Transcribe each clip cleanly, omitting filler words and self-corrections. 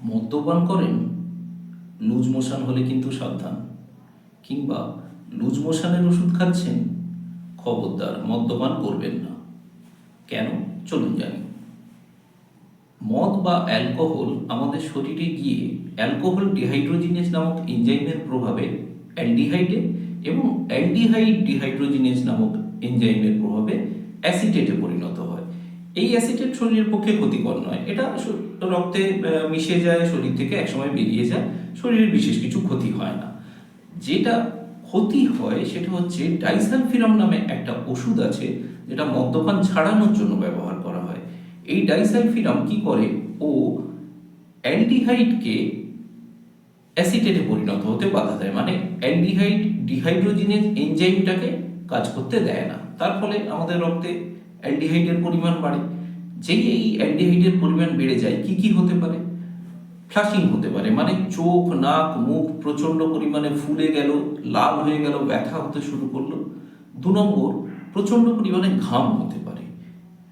মদ্যপান করেন, loose motion হলে কিন্তু সাবধান। কিংবা লুজ মোশনের ওষুধ খাচ্ছেন, খবরদার মদ্যপান করবেন না। কেন? চলুন জানি। মদ বা অ্যালকোহল আমাদের শরীরে গিয়ে অ্যালকোহল ডিহাইড্রোজিনেজ নামক এনজাইমের প্রভাবে অ্যালডিহাইডে এবং অ্যালডিহাইড ডিহাইড্রোজিনেজ নামক এনজাইমের প্রভাবে অ্যাসিটেটে পরিণত হয়। এই অ্যাসিটেট শরীরের পক্ষে ক্ষতিকর নয়। এটা রক্তে মিশে যায়, শরীর থেকে একসময় বেরিয়ে যায়, শরীরের বিশেষ কিছু ক্ষতি হয় না। যেটা ক্ষতি হয় সেটা হচ্ছে ডাইসালফিরাম নামে একটা ওষুধ আছে, যেটা মদ্যপান ছাড়ানোর জন্য ব্যবহার করা হয়। এই ডাইসালফিরাম কি করে? ও অ্যালডিহাইডকে অ্যাসিটেটে পরিণত হতে বাধা দেয়, মানে অ্যালডিহাইড ডিহাইড্রোজিনেজ এনজাইমটাকে কাজ করতে দেয় না। তার ফলে আমাদের রক্তে অ্যালডিহাইডের পরিমাণ বাড়ে। যেই এই অ্যালডিহাইডের পরিমাণ বেড়ে যায়, কি কি হতে পারে? ফ্লাশিং হতে পারে, মানে চোখ, নাক, মুখ প্রচণ্ড পরিমাণে ফুলে গেল, লাল হয়ে গেল, ব্যথা হতে শুরু করলো। 2 নম্বর, প্রচণ্ড পরিমাণে ঘাম হতে পারে।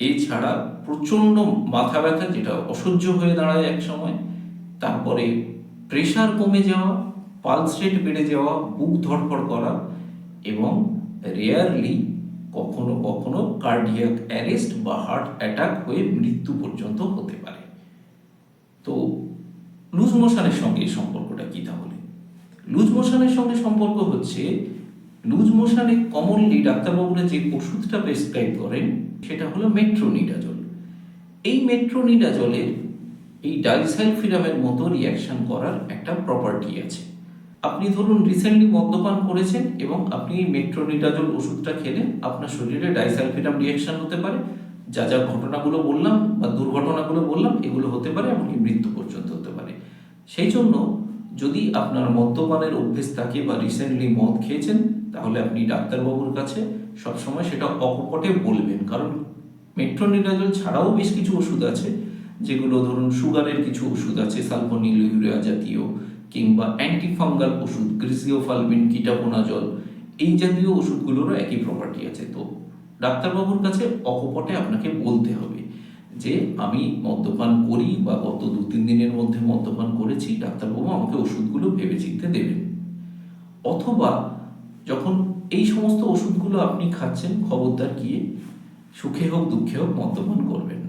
এছাড়া প্রচণ্ড মাথা ব্যথা, যেটা অসহ্য হয়ে দাঁড়ায় এক সময়। তারপরে প্রেশার কমে যাওয়া, পালস রেট বেড়ে যাওয়া, বুক ধড়ফড় করা এবং রেয়ারলি কখনো কখনো কার্ডিয়াক অ্যারেস্ট বা হার্ট অ্যাটাক হয়ে মৃত্যু পর্যন্ত হতে পারে। তো লুজ মোশনের সঙ্গে এই সম্পর্কটা কি তাহলে? লুজ মোশনের সঙ্গে সম্পর্ক হচ্ছে, লুজ মোশনে কমনলি ডাক্তারবাবুরা যে ওষুধটা প্রেসক্রাইব করেন সেটা হলো মেট্রোনিডাজল। এই মেট্রোনিডাজলের এই ডাইসালফিরামের মতো রিয়াকশন করার একটা প্রপার্টি আছে। আপনি ধরুন রিসেন্টলি মদ্যপান করেছেন এবং আপনি এই মেট্রোনিডাজল ওষুধটা খেলেন, আপনার শরীরে ডাইসালফিরাম রিয়াকশন হতে পারে। যা যা ঘটনাগুলো বললাম বা দুর্ঘটনাগুলো বললাম, এগুলো হতে পারে, এমনকি মৃত্যু পর্যন্ত হতে পারে। সেই জন্য যদি আপনার মদ্যপানের অভ্যেস থাকে বা রিসেন্টলি মদ খেয়েছেন, তাহলে আপনি ডাক্তারবাবুর কাছে সবসময় সেটা অকপটে বলবেন। কারণ মেট্রোনিডাজল ছাড়াও বেশ কিছু ওষুধ আছে, যেগুলো ধরুন সুগারের কিছু ওষুধ আছে, সালফোনিল ইউরিয়া জাতীয়, কিংবা অ্যান্টিফাঙ্গাল ওষুধ, গ্রিসিওফালমিন, কিটাপোনাজল, এই জাতীয় ওষুধগুলোরও একই প্রপার্টি আছে। তো ডাক্তারবাবুর কাছে অকপটে আপনাকে বলতে হবে যে আমি মদ্যপান করি বা গত 2-3 দিনের মধ্যে মদ্যপান করেছি, ডাক্তারবাবু আমাকে ওষুধগুলো ভেবেচিন্তে দেবেন। অথবা যখন এই সমস্ত ওষুধগুলো আপনি খাচ্ছেন, খবরদার গিয়ে সুখে হোক দুঃখে হোক মদ্যপান করবেন।